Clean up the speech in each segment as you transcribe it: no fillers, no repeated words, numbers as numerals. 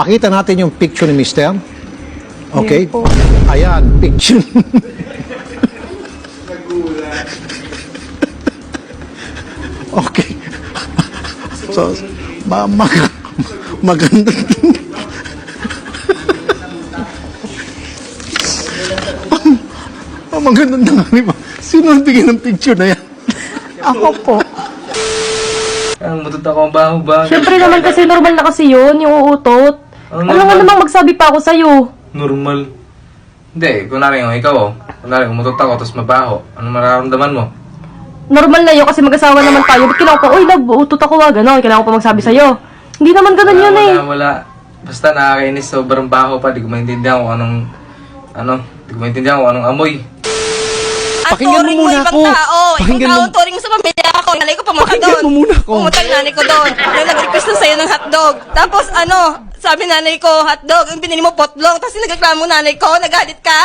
Pakita natin yung picture ni Mister. Okay. Ayun po. Ayan, picture. Okay. So, maganda. Maganda na nga, ba? Sino ang bigyan ng picture na yan? Ako po. Ang mutot ako ang baho ba? Siyempre naman kasi normal na kasi yun, yung uutot. Ang Alam nga normal. namang magsabi pa ako sa'yo. Normal. Hindi, kunwari yung ikaw oh. Kunwari, umutot ako, tapos mabaho. Ano mararamdaman mo? Normal na yun kasi mag-asawa naman tayo. Ba't kailangan ko, uy, love, uutot ako gano'n. Kailangan ko pa magsabi sa'yo. Hindi naman ganun yun eh. Wala. Basta nakakainis, sobrang baho pa. Di ko maintindihan kung anong, di ko maintindihan kung anong amoy. Pakinggan mo muna ako. Pakinggan mo. Ibang tao, turing mo sa pamilya ako. Nanay ko pumunta Pakinggan doon. mo muna ako. Pumunta ang nanay ko doon. Nag-request na sa'yo ng hotdog. Tapos sabi nanay ko, hotdog. Yung pinili mo, potlong. Tapos nagreklamo nanay ko, nagalit ka?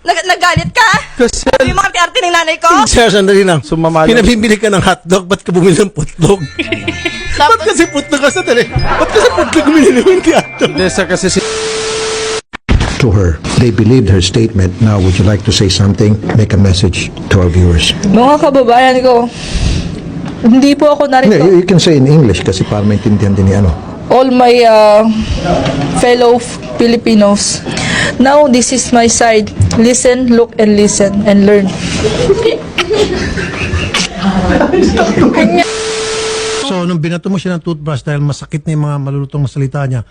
Nagalit ka? Kasi, Yung mga arte ng nanay ko? sir, sandali lang. Pinabibili ka ng hotdog, ba't ka bumili ng putlog? Ba't kasi putlog ka sa tali? Ba't kasi putlog bumili mo yung hotdog? Hindi, sir, kasi to her. They believed her statement. Now, would you like to say something? Make a message to our viewers. Mga kababayan ko, hindi po ako narito. You can say in English kasi para maintindihan din ni ano. All my fellow Filipinos, now this is my side. Listen, look, and listen, and learn. So, nung binato mo siya ng toothbrush dahil masakit na yung mga malulutong na salita niya,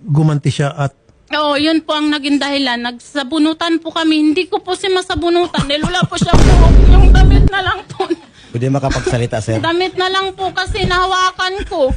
gumanti siya at Oo, yun po ang naging dahilan. Nagsabunutan po kami. Hindi ko po si masabunutan dahil wala po siya po. Yung damit na lang po. Pwede makapagsalita, sir. Damit na lang po kasi nahawakan ko.